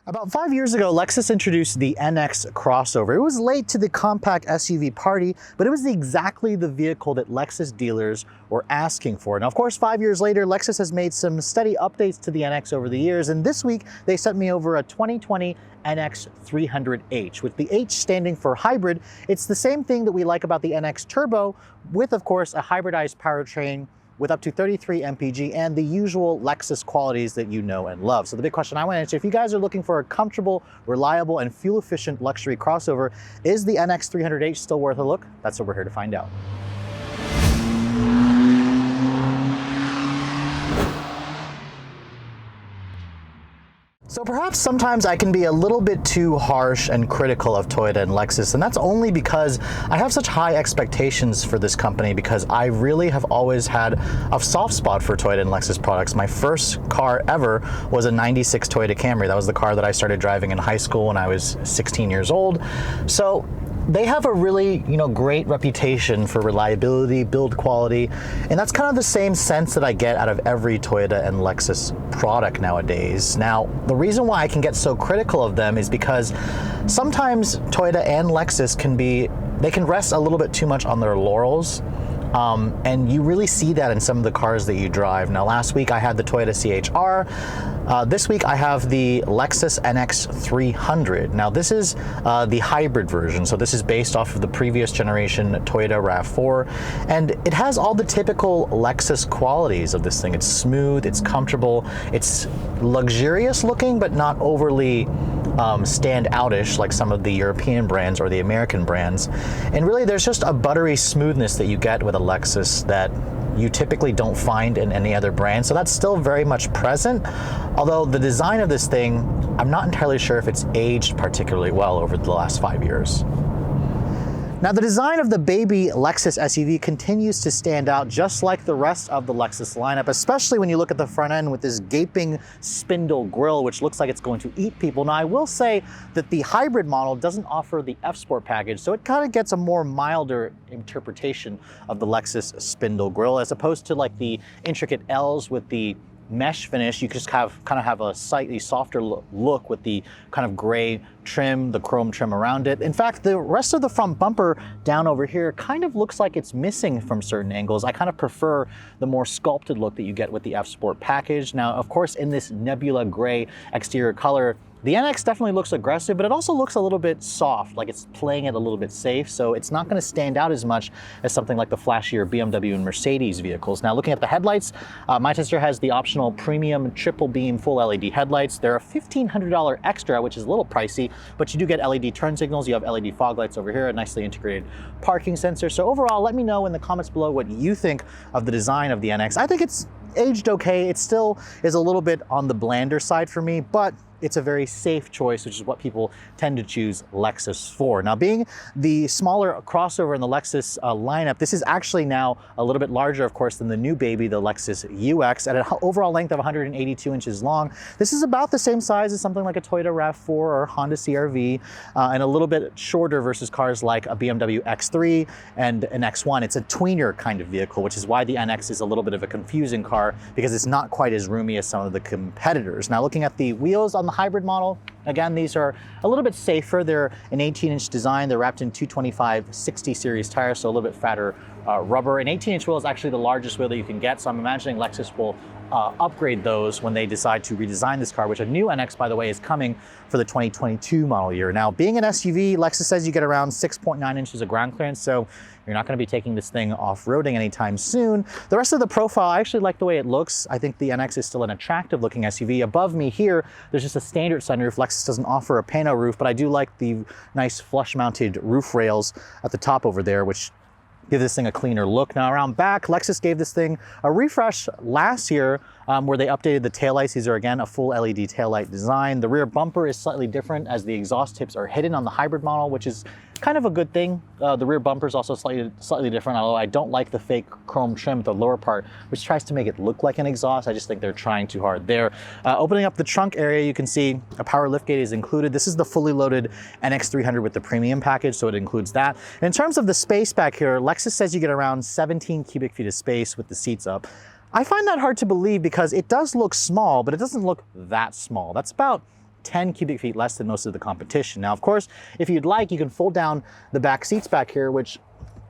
About 5 years ago, Lexus introduced the NX crossover. It was late to the compact SUV party, but it was exactly the vehicle that Lexus dealers were asking for. Now, of course, 5 years later, Lexus has made some steady updates to the NX over the years, and this week they sent me over a 2020 NX 300H, with the H standing for hybrid. It's the same thing that we like about the NX Turbo, with, of course, a hybridized powertrain with up to 33 mpg and the usual Lexus qualities that you know and love. So the big question I want to answer, if you guys are looking for a comfortable, reliable, and fuel-efficient luxury crossover, is the NX 300H still worth a look? That's what we're here to find out. So perhaps sometimes I can be a little bit too harsh and critical of Toyota and Lexus, and that's only because I have such high expectations for this company, because I really have always had a soft spot for Toyota and Lexus products. My first car ever was a 96 Toyota Camry. That was the car that I started driving in high school when I was 16 years old. So they have a really, great reputation for reliability, build quality, and that's kind of the same sense that I get out of every Toyota and Lexus product nowadays. Now, the reason why I can get so critical of them is because sometimes Toyota and Lexus they can rest a little bit too much on their laurels. And you really see that in some of the cars that you drive. Now, last week I had the Toyota CHR. This week I have the Lexus NX 300. Now, this is the hybrid version. So this is based off of the previous generation Toyota RAV4. And it has all the typical Lexus qualities of this thing. It's smooth, it's comfortable, it's luxurious looking, but not overly stand outish like some of the European brands or the American brands. And really, there's just a buttery smoothness that you get with a Lexus that you typically don't find in any other brand. So that's still very much present. Although the design of this thing, I'm not entirely sure if it's aged particularly well over the last 5 years. Now, the design of the baby Lexus SUV continues to stand out just like the rest of the Lexus lineup, especially when you look at the front end with this gaping spindle grille, which looks like it's going to eat people. Now, I will say that the hybrid model doesn't offer the F-Sport package, so it kind of gets a more milder interpretation of the Lexus spindle grille, as opposed to like the intricate L's with the mesh finish. You just kind of have a slightly softer look with the kind of gray trim, the chrome trim around it. In fact, the rest of the front bumper down over here kind of looks like it's missing from certain angles. I kind of prefer the more sculpted look that you get with the F-Sport package. Now, of course, in this nebula gray exterior color, the NX definitely looks aggressive, but it also looks a little bit soft, like it's playing it a little bit safe, so it's not going to stand out as much as something like the flashier BMW and Mercedes vehicles. Now, looking at the headlights, my tester has the optional premium triple beam full LED headlights. They're a $1,500 extra, which is a little pricey, but you do get LED turn signals, you have LED fog lights over here, a nicely integrated parking sensor. So overall, let me know in the comments below what you think of the design of the NX. I think it's aged okay. It still is a little bit on the blander side for me, but it's a very safe choice, which is what people tend to choose Lexus for. Now, being the smaller crossover in the Lexus lineup, this is actually now a little bit larger, of course, than the new baby, the Lexus UX, at an overall length of 182 inches long. This is about the same size as something like a Toyota RAV4 or Honda CR-V, and a little bit shorter versus cars like a BMW X3 and an X1. It's a tweener kind of vehicle, which is why the NX is a little bit of a confusing car, because it's not quite as roomy as some of the competitors. Now, looking at the wheels on the hybrid model, again, these are a little bit safer. They're an 18-inch design. They're wrapped in 225/60 series tires, so a little bit fatter rubber. An 18-inch wheel is actually the largest wheel that you can get, so I'm imagining Lexus will upgrade those when they decide to redesign this car, which a new NX, by the way, is coming for the 2022 model year. Now, being an SUV, Lexus says you get around 6.9 inches of ground clearance, so you're not going to be taking this thing off-roading anytime soon. The rest of the profile, I actually like the way it looks. I think the NX is still an attractive looking SUV. Above me here, there's just a standard sunroof. Lexus doesn't offer a pano roof, but I do like the nice flush-mounted roof rails at the top over there, which give this thing a cleaner look. Now, around back, Lexus gave this thing a refresh last year where they updated the taillights. These are, again, a full LED taillight design. The rear bumper is slightly different as the exhaust tips are hidden on the hybrid model, which is kind of a good thing. The rear bumper is also slightly different, although I don't like the fake chrome trim at the lower part, which tries to make it look like an exhaust. I just think they're trying too hard there. Opening up the trunk area, you can see a power liftgate is included. This is the fully loaded NX 300 with the premium package, so it includes that. And in terms of the space back here, Lexus says you get around 17 cubic feet of space with the seats up. I find that hard to believe because it does look small, but it doesn't look that small. That's about 10 cubic feet less than most of the competition. Now, of course, if you'd like, you can fold down the back seats back here, which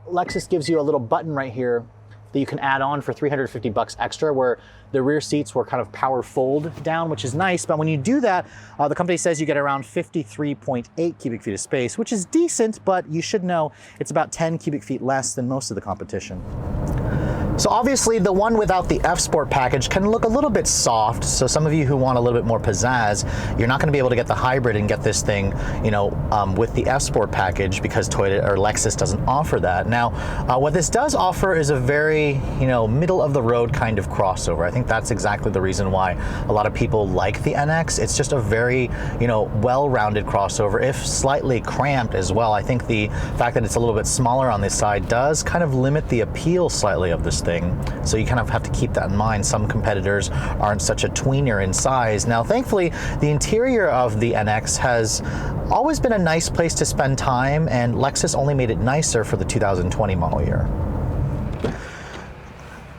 Lexus gives you a little button right here that you can add on for $350 extra, where the rear seats were kind of power fold down, which is nice. But when you do that, the company says you get around 53.8 cubic feet of space, which is decent, but you should know it's about 10 cubic feet less than most of the competition. So obviously the one without the F Sport package can look a little bit soft. So some of you who want a little bit more pizzazz, you're not going to be able to get the hybrid and get this thing, with the F Sport package, because Toyota or Lexus doesn't offer that. Now, what this does offer is a very, middle of the road kind of crossover. I think that's exactly the reason why a lot of people like the NX. It's just a very, well-rounded crossover, if slightly cramped as well. I think the fact that it's a little bit smaller on this side does kind of limit the appeal slightly of this thing. So you kind of have to keep that in mind. Some competitors aren't such a tweener in size. Now, thankfully, the interior of the NX has always been a nice place to spend time, and Lexus only made it nicer for the 2020 model year.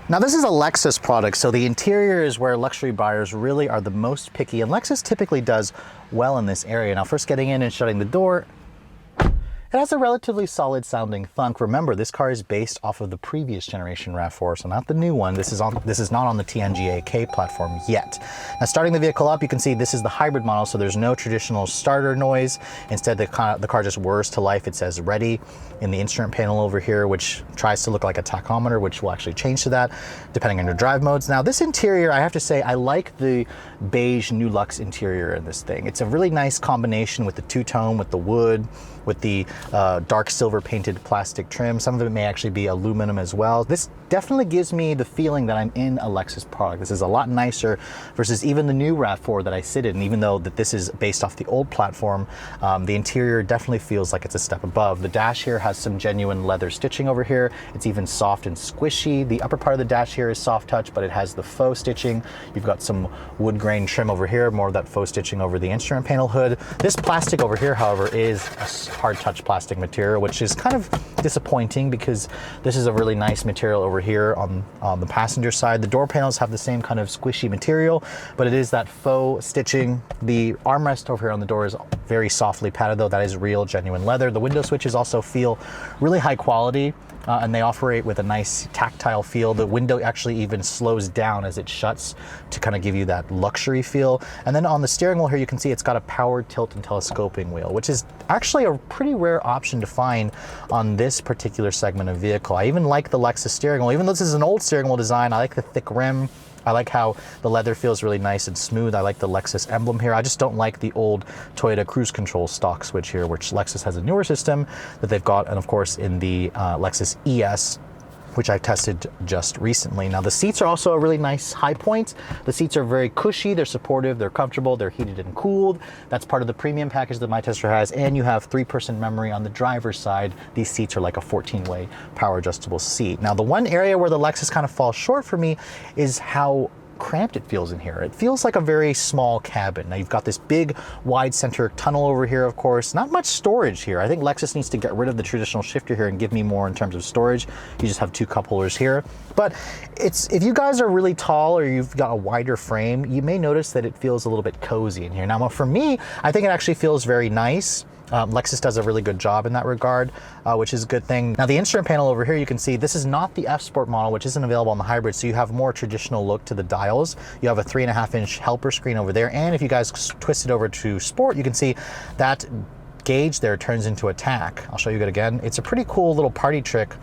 Now, this is a Lexus product, so the interior is where luxury buyers really are the most picky, and Lexus typically does well in this area. Now, first getting in and shutting the door, it has a relatively solid sounding thunk. Remember, this car is based off of the previous generation RAV4, so not the new one. This is not on the TNGA-K platform yet. Now, starting the vehicle up, you can see this is the hybrid model, so there's no traditional starter noise. Instead, the car just whirs to life. It says ready in the instrument panel over here, which tries to look like a tachometer, which will actually change to that depending on your drive modes. Now, this interior, I have to say, I like the beige New Lux interior in this thing. It's a really nice combination with the two-tone, with the wood, with the dark silver painted plastic trim. Some of it may actually be aluminum as well. This definitely gives me the feeling that I'm in a Lexus product. This is a lot nicer versus even the new RAV4 that I sit in. Even though that this is based off the old platform, the interior definitely feels like it's a step above. The dash here has some genuine leather stitching over here. It's even soft and squishy. The upper part of the dash here is soft touch, but it has the faux stitching. You've got some wood grain trim over here, more of that faux stitching over the instrument panel hood. This plastic over here, however, is a hard touch plastic material, which is kind of disappointing because this is a really nice material over here on the passenger side. The door panels have the same kind of squishy material, but it is that faux stitching. The armrest over here on the door is very softly padded, though. That is real genuine leather. The window switches also feel really high quality. And they operate with a nice tactile feel. The window actually even slows down as it shuts to kind of give you that luxury feel. And then on the steering wheel here, you can see it's got a powered tilt and telescoping wheel, which is actually a pretty rare option to find on this particular segment of vehicle. I even like the Lexus steering wheel. Even though this is an old steering wheel design, I like the thick rim. I like how the leather feels really nice and smooth. I like the Lexus emblem here. I just don't like the old Toyota cruise control stock switch here, which Lexus has a newer system that they've got, and of course in the Lexus ES, which I've tested just recently. Now, the seats are also a really nice high point. The seats are very cushy, they're supportive, they're comfortable, they're heated and cooled. That's part of the premium package that my tester has, and you have 3-person memory on the driver's side. These seats are like a 14-way power adjustable seat. Now, the one area where the Lexus kind of falls short for me is how cramped it feels in here. It feels like a very small cabin. Now, you've got this big wide center tunnel over here, of course. Not much storage here. I think Lexus needs to get rid of the traditional shifter here and give me more in terms of storage. You just have 2 cup holders here. But if you guys are really tall or you've got a wider frame, you may notice that it feels a little bit cozy in here. Now, for me, I think it actually feels very nice. Lexus does a really good job in that regard, which is a good thing. Now, the instrument panel over here, you can see this is not the F Sport model, which isn't available on the hybrid, so you have more traditional look to the dials. You have a 3.5-inch helper screen over there, and if you guys twist it over to Sport, you can see that gauge there turns into a tack. I'll show you it again. It's a pretty cool little party trick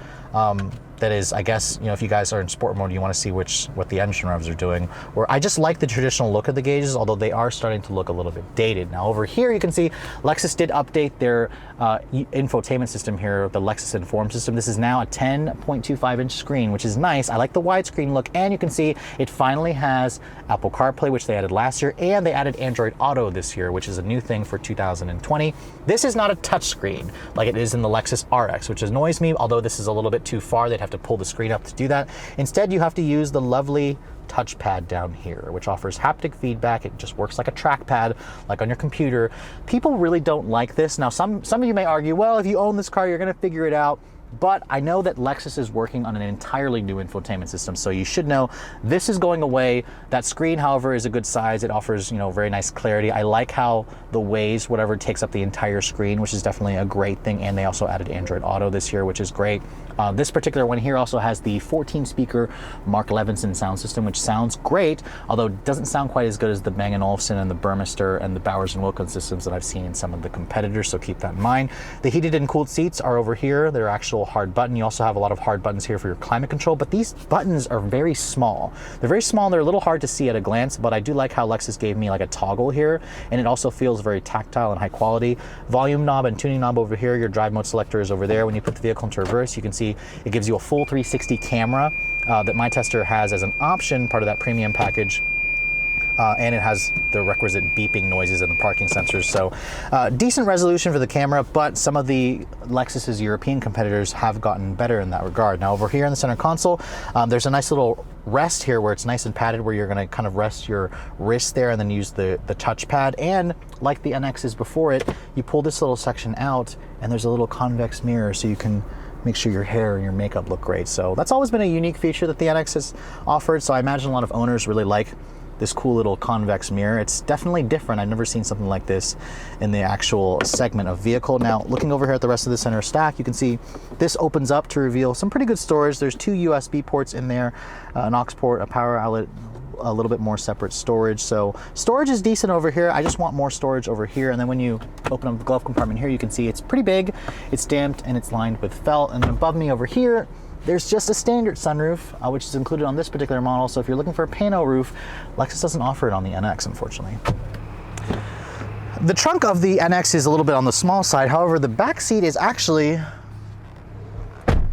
that is, I guess, if you guys are in sport mode, you want to see what the engine revs are doing. Where I just like the traditional look of the gauges, although they are starting to look a little bit dated. Now, over here, you can see Lexus did update their infotainment system here, the Lexus Inform system. This is now a 10.25-inch screen, which is nice. I like the widescreen look, and you can see it finally has Apple CarPlay, which they added last year, and they added Android Auto this year, which is a new thing for 2020. This is not a touchscreen like it is in the Lexus RX, which annoys me, although this is a little bit too far. They'd have to pull the screen up to do that. Instead, you have to use the lovely touchpad down here, which offers haptic feedback. It just works like a trackpad, like on your computer. People really don't like this. Now, some of you may argue, well, if you own this car, you're going to figure it out. but I know that Lexus is working on an entirely new infotainment system, so you should know this is going away. That screen, however, is a good size. It offers, very nice clarity. I like how the Waze, whatever, takes up the entire screen, which is definitely a great thing, and they also added Android Auto this year, which is great. This particular one here also has the 14-speaker Mark Levinson sound system, which sounds great, although it doesn't sound quite as good as the Bang & Olufsen and the Burmester and the Bowers & Wilkins systems that I've seen in some of the competitors, so keep that in mind. The heated and cooled seats are over here. They're actual hard button. You also have a lot of hard buttons here for your climate control, but these buttons are very small. They're very small and they're a little hard to see at a glance, but I do like how Lexus gave me like a toggle here, and it also feels very tactile and high quality. Volume knob and tuning knob over here. Your drive mode selector is over there. When you put the vehicle into reverse, you can see it gives you a full 360 camera that my tester has as an option, part of that premium package. And it has the requisite beeping noises and the parking sensors. So decent resolution for the camera, but some of the Lexus's European competitors have gotten better in that regard. Now over here in the center console, there's a nice little rest here where it's nice and padded, where you're gonna kind of rest your wrist there and then use the touchpad. And like the NXs before it, you pull this little section out and there's a little convex mirror so you can make sure your hair and your makeup look great. So that's always been a unique feature that the NX has offered. So I imagine a lot of owners really like this cool little convex mirror. It's definitely different. I've never seen something like this in the actual segment of vehicle. Now, looking over here at the rest of the center stack, you can see this opens up to reveal some pretty good storage. There's 2 USB ports in there, an aux port, a power outlet, a little bit more separate storage. So storage is decent over here. I just want more storage over here. And then when you open up the glove compartment here, you can see it's pretty big, it's damped, and it's lined with felt. And then above me over here, there's just a standard sunroof, which is included on this particular model. So if you're looking for a pano roof, Lexus doesn't offer it on the NX, unfortunately. The trunk of the NX is a little bit on the small side. However, the back seat is actually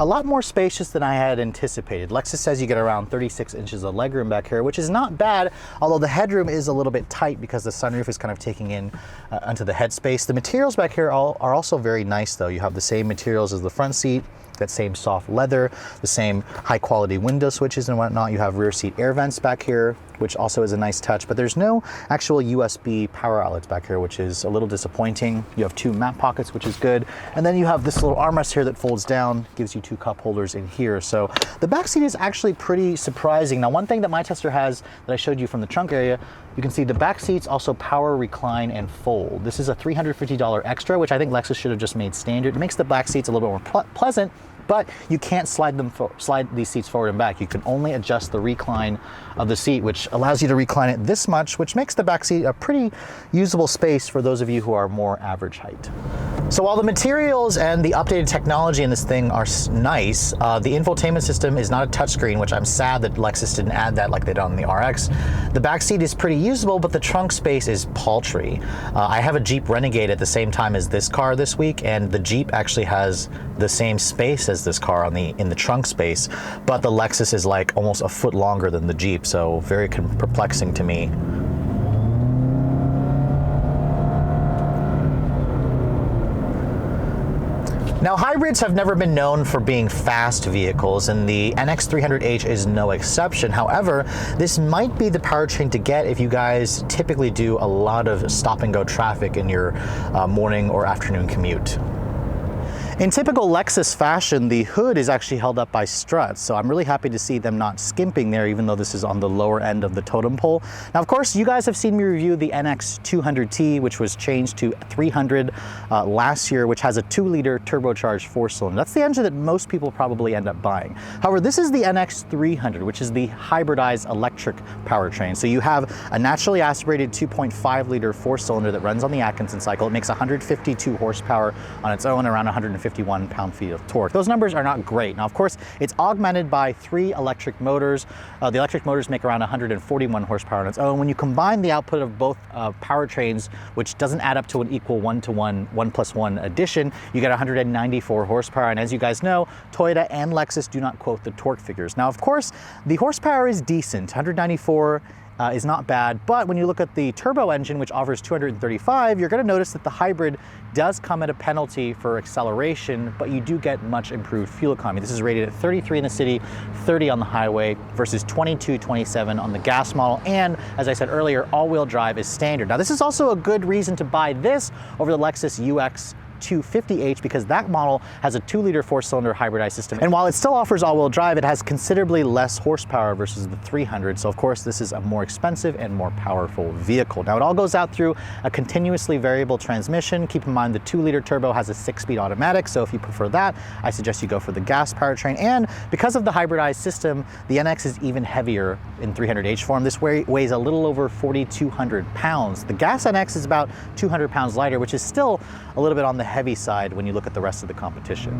a lot more spacious than I had anticipated. Lexus says you get around 36 inches of legroom back here, which is not bad, although the headroom is a little bit tight because the sunroof is kind of taking in onto the headspace. The materials back here are also very nice though. You have the same materials as the front seat, that same soft leather, the same high quality window switches and whatnot. You have rear seat air vents back here, which also is a nice touch, but there's no actual USB power outlets back here, which is a little disappointing. You have 2 map pockets, which is good. And then you have this little armrest here that folds down, gives you 2 cup holders in here. So the back seat is actually pretty surprising. Now, one thing that my tester has that I showed you from the trunk area, you can see the back seats also power, recline, and fold. This is a $350 extra, which I think Lexus should have just made standard. It makes the back seats a little bit more pleasant, but you can't slide these seats forward and back. You can only adjust the recline of the seat, which allows you to recline it this much, which makes the back seat a pretty usable space for those of you who are more average height. So while the materials and the updated technology in this thing are nice, the infotainment system is not a touchscreen, which I'm sad that Lexus didn't add that like they did on the RX. The back seat is pretty usable, but the trunk space is paltry. I have a Jeep Renegade at the same time as this car this week, and the Jeep actually has the same space as this car in the trunk space, but the Lexus is like almost a foot longer than the Jeep, so very perplexing to me. Now, hybrids have never been known for being fast vehicles, and the NX300H is no exception. However, this might be the powertrain to get if you guys typically do a lot of stop-and-go traffic in your morning or afternoon commute. In typical Lexus fashion, the hood is actually held up by struts, so I'm really happy to see them not skimping there, even though this is on the lower end of the totem pole. Now, of course, you guys have seen me review the NX200T, which was changed to 300 last year, which has a 2-liter turbocharged 4-cylinder. That's the engine that most people probably end up buying. However, this is the NX300, which is the hybridized electric powertrain. So you have a naturally aspirated 2.5-liter 4-cylinder that runs on the Atkinson cycle. It makes 152 horsepower on its own, around 151 pound-feet of torque. Those numbers are not great. Now, of course, it's augmented by 3 electric motors. The electric motors make around 141 horsepower on its own. When you combine the output of both powertrains, which doesn't add up to an equal 1-to-1, 1+1 addition, you get 194 horsepower. And as you guys know, Toyota and Lexus do not quote the torque figures. Now, of course, the horsepower is decent. 194 is not bad, but when you look at the turbo engine, which offers 235, you're going to notice that the hybrid does come at a penalty for acceleration, but you do get much improved fuel economy. This is rated at 33 in the city, 30 on the highway, versus 22-27 on the gas model, and as I said earlier, all-wheel drive is standard. Now, this is also a good reason to buy this over the Lexus UX 250h because that model has a 2-liter 4-cylinder hybridized system. And while it still offers all-wheel drive, it has considerably less horsepower versus the 300. So of course, this is a more expensive and more powerful vehicle. Now it all goes out through a continuously variable transmission. Keep in mind the 2-liter turbo has a 6-speed automatic. So if you prefer that, I suggest you go for the gas powertrain. And because of the hybridized system, the NX is even heavier in 300h form. This weighs a little over 4,200 pounds. The gas NX is about 200 pounds lighter, which is still a little bit on the heavy side when you look at the rest of the competition.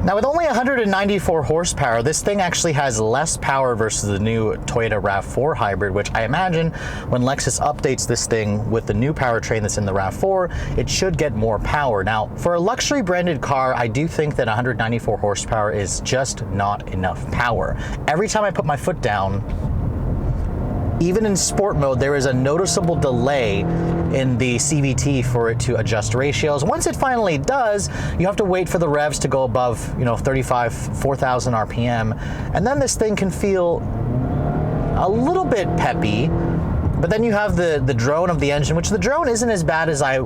Now with only 194 horsepower, this thing actually has less power versus the new Toyota RAV4 hybrid, which I imagine when Lexus updates this thing with the new powertrain that's in the RAV4, it should get more power. Now, for a luxury branded car, I do think that 194 horsepower is just not enough power. Every time I put my foot down, even in sport mode, there is a noticeable delay in the CVT for it to adjust ratios. Once it finally does, you have to wait for the revs to go above, 4,000 RPM. And then this thing can feel a little bit peppy. But then you have the drone of the engine, which the drone isn't as bad as I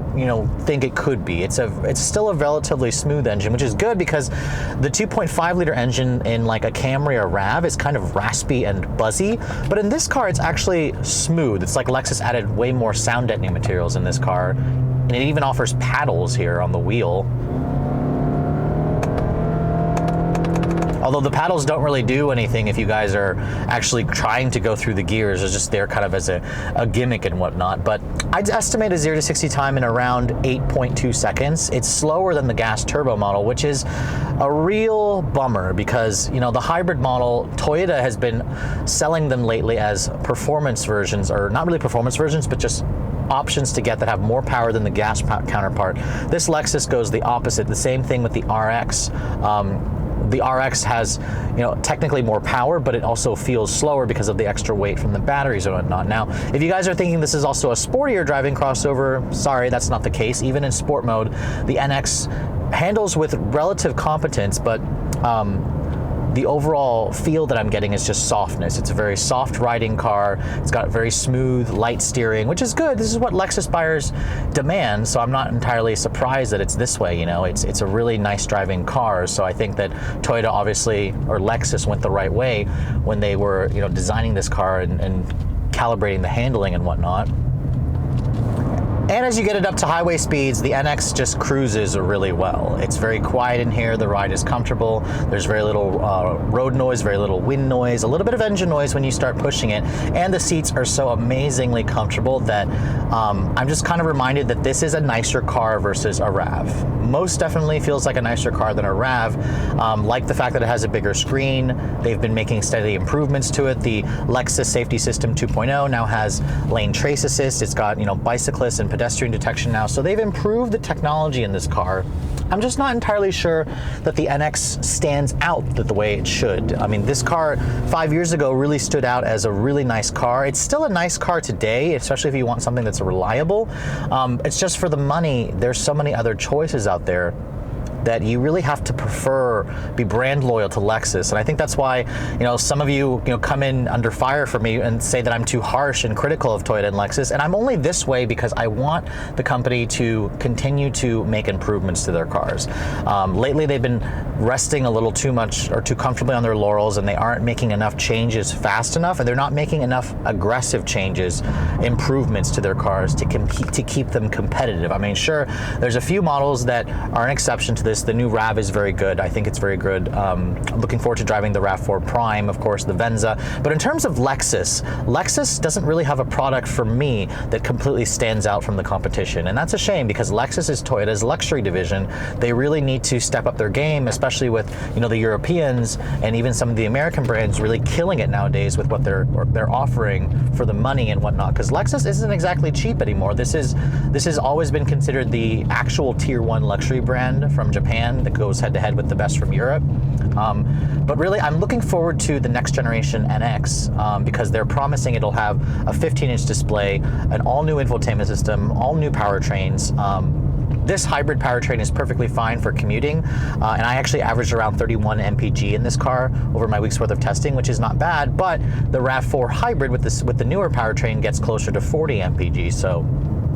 think it could be. It's still a relatively smooth engine, which is good because the 2.5 liter engine in like a Camry or RAV is kind of raspy and buzzy. But in this car, it's actually smooth. It's like Lexus added way more sound deadening materials in this car. And it even offers paddles here on the wheel. Although the paddles don't really do anything if you guys are actually trying to go through the gears. It's just there kind of as a gimmick and whatnot. But I'd estimate a 0 to 60 time in around 8.2 seconds. It's slower than the gas turbo model, which is a real bummer because, the hybrid model, Toyota has been selling them lately as performance versions, or not really performance versions, but just options to get that have more power than the gas counterpart. This Lexus goes the opposite. The same thing with the RX. The RX has, technically more power, but it also feels slower because of the extra weight from the batteries and whatnot. Now, if you guys are thinking this is also a sportier driving crossover, sorry, that's not the case. Even in sport mode, the NX handles with relative competence, but the overall feel that I'm getting is just softness. It's a very soft riding car. It's got very smooth, light steering, which is good. This is what Lexus buyers demand, so I'm not entirely surprised that it's this way. It's a really nice driving car. So I think that Toyota obviously, or Lexus, went the right way when they were designing this car and calibrating the handling and whatnot. And as you get it up to highway speeds, the NX just cruises really well. It's very quiet in here. The ride is comfortable. There's very little road noise, very little wind noise, a little bit of engine noise when you start pushing it. And the seats are so amazingly comfortable that I'm just kind of reminded that this is a nicer car versus a RAV. Most definitely feels like a nicer car than a RAV. Like the fact that it has a bigger screen. They've been making steady improvements to it. The Lexus Safety System 2.0 now has lane trace assist. It's got, bicyclist and pedestrian detection now. So they've improved the technology in this car. I'm just not entirely sure that the NX stands out the way it should. I mean, this car 5 years ago really stood out as a really nice car. It's still a nice car today, especially if you want something that's reliable. It's just for the money, there's so many other choices out there that you really have to be brand loyal to Lexus. And I think that's why, some of you, come in under fire for me and say that I'm too harsh and critical of Toyota and Lexus. And I'm only this way because I want the company to continue to make improvements to their cars. Lately, they've been resting a little too much or too comfortably on their laurels, and they aren't making enough changes fast enough, and they're not making enough aggressive changes, improvements to their cars to keep them competitive. I mean, sure, there's a few models that are an exception to this. The new RAV is very good. I think it's very good. I'm looking forward to driving the RAV4 Prime, of course, the Venza. But in terms of Lexus doesn't really have a product for me that completely stands out from the competition. And that's a shame because Lexus is Toyota's luxury division. They really need to step up their game, especially with, the Europeans and even some of the American brands really killing it nowadays with what they're offering for the money and whatnot. Because Lexus isn't exactly cheap anymore. This has always been considered the actual tier 1 luxury brand from Japan that goes head to head with the best from Europe. But really, I'm looking forward to the next generation NX because they're promising it'll have a 15-inch display, an all-new infotainment system, all new powertrains. This hybrid powertrain is perfectly fine for commuting, and I actually averaged around 31 mpg in this car over my week's worth of testing, which is not bad, but the RAV4 hybrid with the newer powertrain gets closer to 40 mpg, so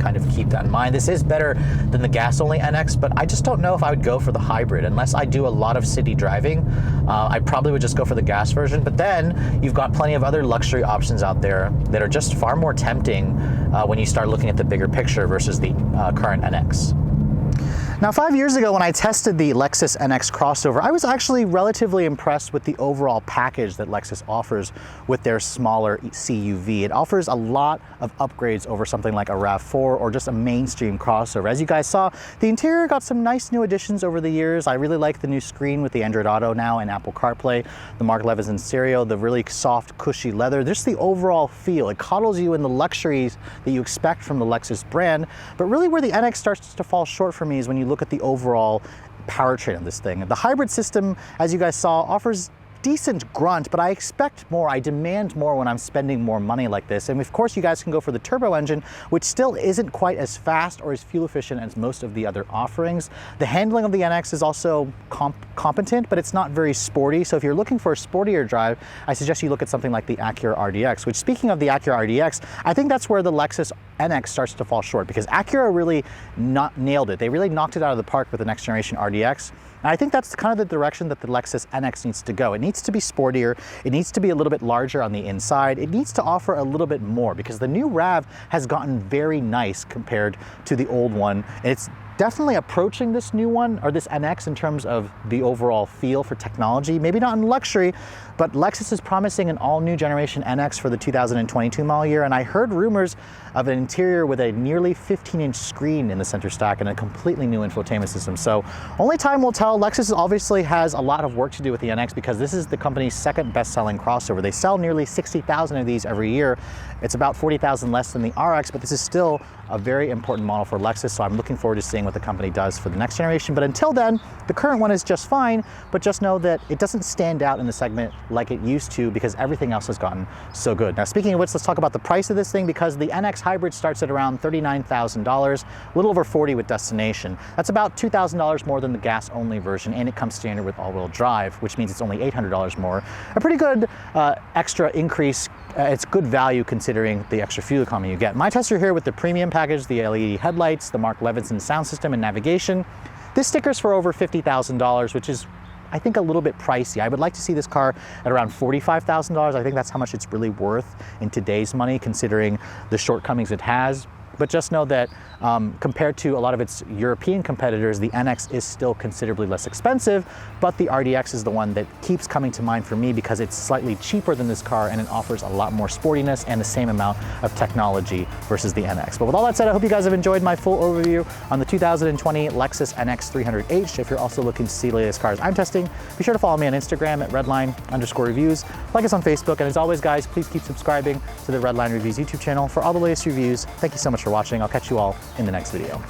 kind of keep that in mind. This is better than the gas-only NX, but I just don't know if I would go for the hybrid. Unless I do a lot of city driving, I probably would just go for the gas version, but then you've got plenty of other luxury options out there that are just far more tempting when you start looking at the bigger picture versus the current NX. Now, 5 years ago when I tested the Lexus NX crossover, I was actually relatively impressed with the overall package that Lexus offers with their smaller CUV. It offers a lot of upgrades over something like a RAV4 or just a mainstream crossover. As you guys saw, the interior got some nice new additions over the years. I really like the new screen with the Android Auto now and Apple CarPlay, the Mark Levinson stereo, the really soft, cushy leather, just the overall feel. It coddles you in the luxuries that you expect from the Lexus brand, but really where the NX starts to fall short for me is when you look at the overall powertrain of this thing. The hybrid system, as you guys saw, offers decent grunt, but I expect more. I demand more when I'm spending more money like this. And of course, you guys can go for the turbo engine, which still isn't quite as fast or as fuel efficient as most of the other offerings. The handling of the NX is also competent, but it's not very sporty. So if you're looking for a sportier drive, I suggest you look at something like the Acura RDX, which, speaking of the Acura RDX, I think that's where the Lexus NX starts to fall short, because Acura really nailed it. They really knocked it out of the park with the next generation RDX. And I think that's kind of the direction that the Lexus NX needs to go. It needs to be sportier. It needs to be a little bit larger on the inside. It needs to offer a little bit more, because the new RAV has gotten very nice compared to the old one. And it's definitely approaching this new one, or this NX, in terms of the overall feel for technology. Maybe not in luxury, but Lexus is promising an all-new generation NX for the 2022 model year, and I heard rumors of an interior with a nearly 15-inch screen in the center stack and a completely new infotainment system. So only time will tell. Lexus obviously has a lot of work to do with the NX, because this is the company's second best-selling crossover. They sell nearly 60,000 of these every year. It's about 40,000 less than the RX, but this is still a very important model for Lexus, so I'm looking forward to seeing what the company does for the next generation. But until then, the current one is just fine, but just know that it doesn't stand out in the segment like it used to, because everything else has gotten so good. Now, speaking of which, let's talk about the price of this thing, because the NX Hybrid starts at around $39,000, a little over $40,000 with Destination. That's about $2,000 more than the gas-only version, and it comes standard with all-wheel drive, which means it's only $800 more. A pretty good extra increase. It's good value considering the extra fuel economy you get. My tester here with the premium package, the LED headlights, the Mark Levinson sound system and navigation. This sticker's for over $50,000, which is, I think, a little bit pricey. I would like to see this car at around $45,000. I think that's how much it's really worth in today's money, considering the shortcomings it has. But just know that compared to a lot of its European competitors, the NX is still considerably less expensive, but the RDX is the one that keeps coming to mind for me, because it's slightly cheaper than this car and it offers a lot more sportiness and the same amount of technology versus the NX. But with all that said, I hope you guys have enjoyed my full overview on the 2020 Lexus NX 300H. If you're also looking to see the latest cars I'm testing, be sure to follow me on Instagram at redline_reviews, like us on Facebook, and as always, guys, please keep subscribing to the Redline Reviews YouTube channel for all the latest reviews. Thank you so much for watching. I'll catch you all in the next video.